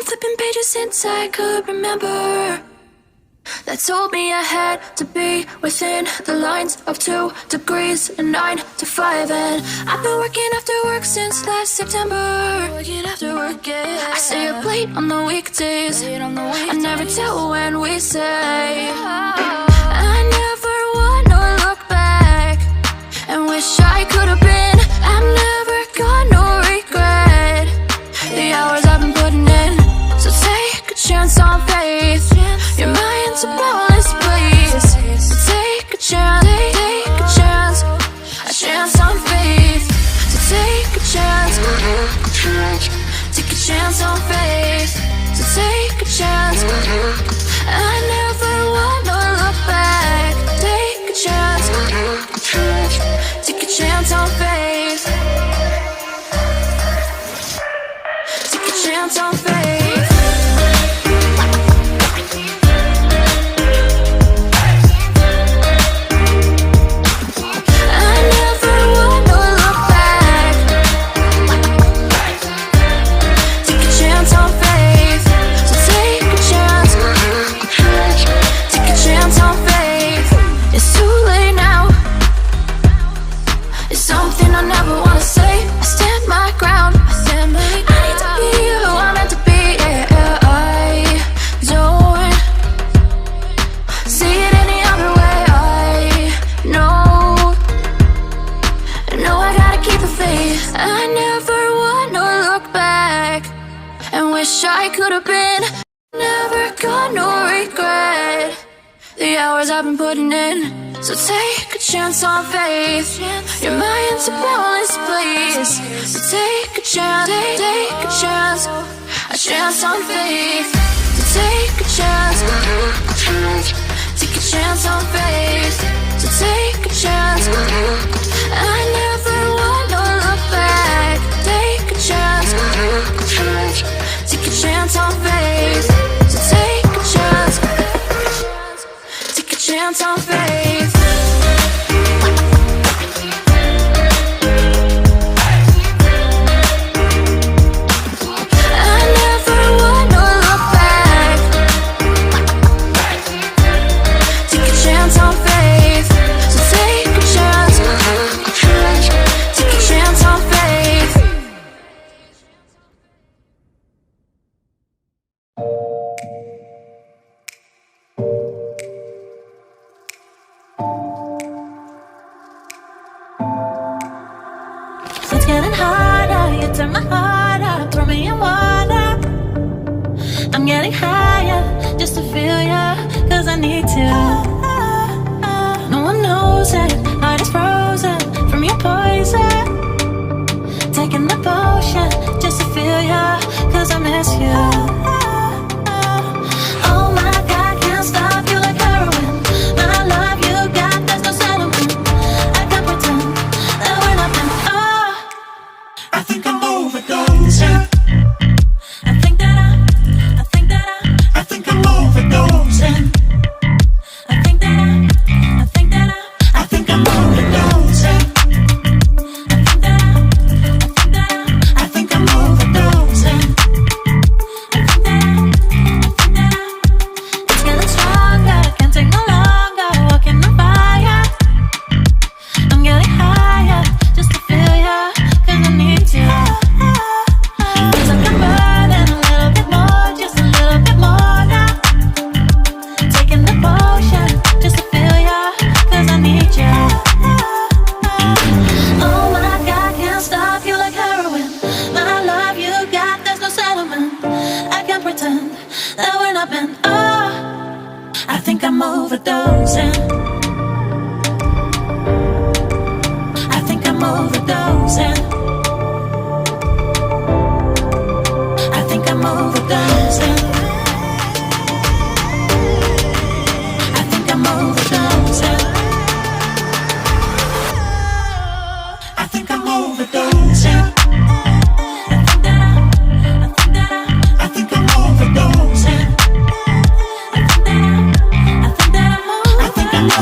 flipping pages since I could remember, that told me I had to be within the lines of 2 degrees and 9 to 5. And I've been working after work since last September. Working after work, yeah. I stay up late on the weekdays. I never tell when we say. I never wanna look back and wish I could have been. I've never got no regret. The hours I've been putting in, so take a chance on faith. Your mind's a boundless place. So take a chance, take a chance, a chance on faith. So take a chance, take a chance on faith. So take a chance. I never wanna look back. Take a chance, take a chance on faith. Take a chance on faith. I could have been. Never got no regret. The hours I've been putting in, so take a chance on faith. Your mind's a boundless place. So take a chance, take a chance, a chance on faith. So take a chance, take a chance on faith. So take a chance. I never wanna look back. Take a chance. Take a chance on faith. So take a chance. Take a chance on faith. I never wanna look back. Take a chance on faith. So take a chance. Take a chance on faith. It's getting harder, you turn my heart up, throw me in water. I'm getting higher, just to feel ya, cause I need to. No one knows it, heart is frozen from your poison. Taking the potion, just to feel ya, cause I miss you. Oh my God, can't stop you like heroin. My love you got, there's no settlement. I can't pretend that we're nothing. Oh, I think I'm overdosing. I think that I think I'm overdosing. I think that I think I'm overdosing. I think I'm overdosing. It's getting stronger, can't take no longer, walking on fire. I'm getting higher, just to feel ya, cause I need you. Feels like I'm burning a little bit more, just a little bit more now. Taking the potion, just to feel ya, cause I need you. Oh my God, can't stop you like heroin. My love you got, there's no settlement. I can't pretend that we're not meant. Oh, I think I'm overdosing. I think I'm overdosing. I think I'm overdosing. I think I'm overdosing. I think I'm overdosing. I think I'm overdosing. I think I'm overdosing.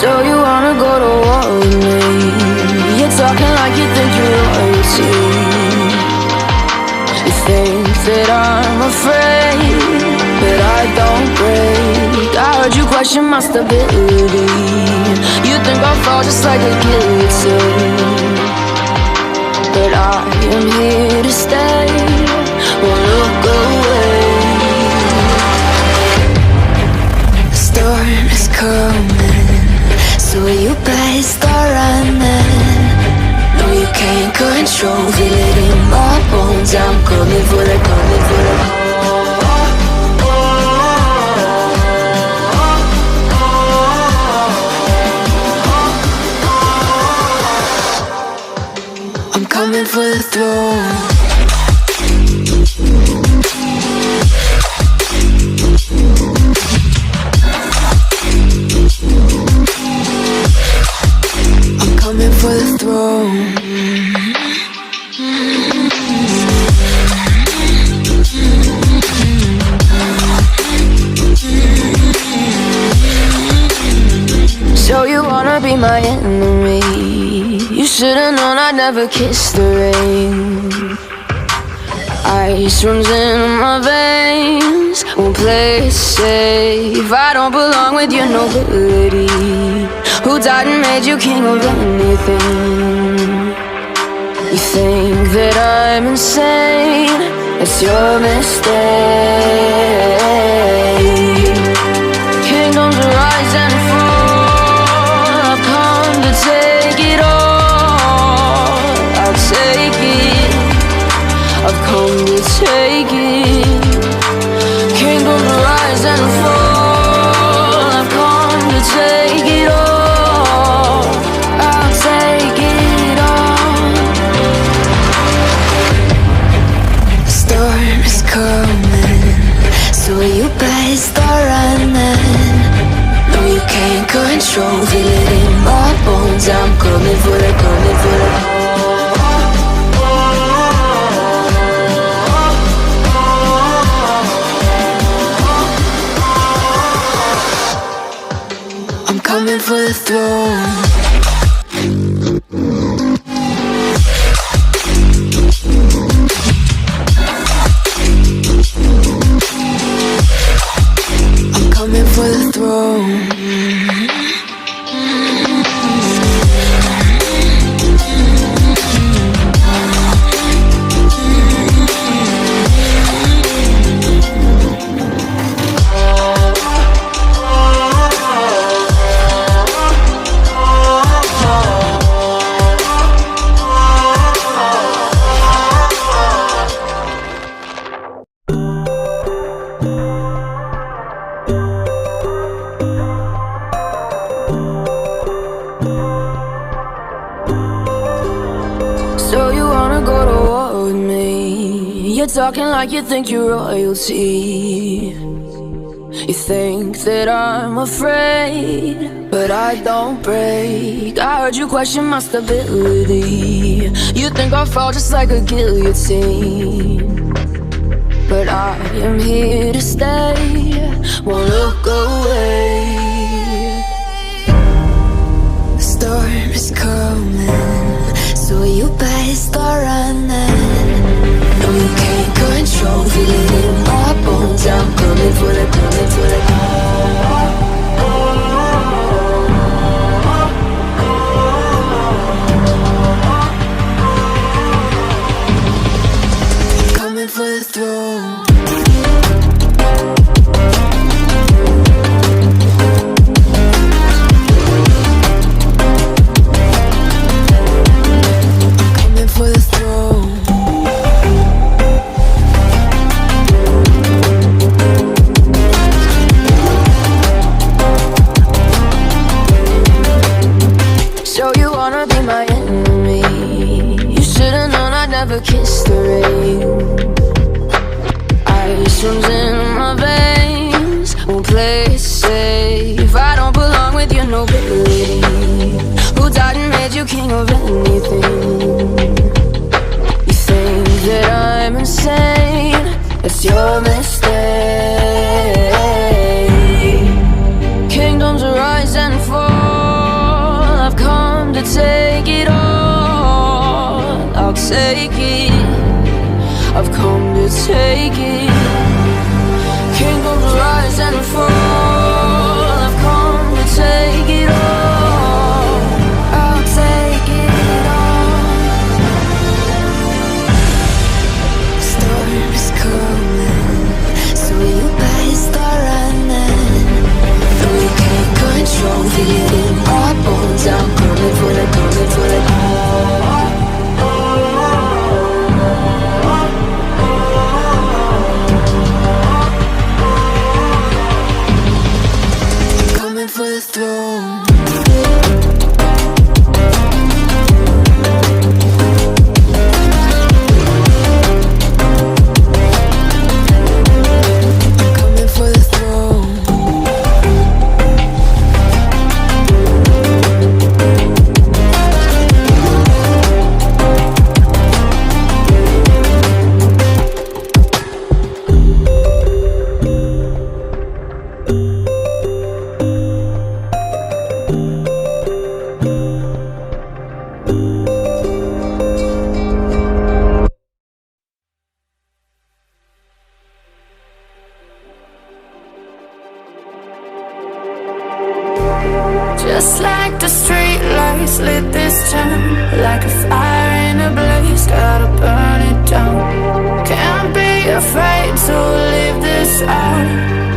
So you wanna go to war with me? You're talking like you think you're royalty. You think that I'm afraid, but I don't break. I heard you question my stability. You think I'll fall just like a guillotine, but I am here to stay. Won't look away. The storm is coming, so you better start running. No, you can't control, feel it in my bones. I'm coming for the, coming for the. I'm coming for the throne. I'm coming for the throne. So you wanna be my enemy? You should've known I'd never kiss the rain. Ice runs in my veins, won't play it safe. I don't belong with your nobility. Who died and made you king of anything? You think that I'm insane? It's your mistake. Kingdoms rise and fall, I've come to take it all. I'll take it, I've come to take it. Kingdoms rise and fall, I've come to take it all. I'll take it all. The storm is coming, so you better start running. No, you can't control, feel it in my bones. I'm coming for the, coming for the. I'm coming for the throne. I'm coming for the throne. So you wanna go to war with me? You're talking like you think you're royalty. You think that I'm afraid, but I don't break. I heard you question my stability. You think I'll fall just like a guillotine, but I am here to stay. Won't look away. The storm is coming, so you better start running. No, you can't control, feel it in my bones. I'm coming for the, coming for the. I'm coming for the throne. Never kiss the rain. Ice runs in my veins, won't play it safe. I don't belong with your nobility. Who died and made you king of anything? You think that I'm insane? It's your mistake. Kingdoms rise and fall, take it. Kingdoms rise and fall. I've come to take it all. I'll take it all. Storm's coming, so you better start running. Though we can't control, feel it in our bones. I'm coming for the, coming for the. For the throne. Coming for the throne. Just like the street lights lit this town, like a fire in a blaze, gotta burn it down. Can't be afraid to leave this out.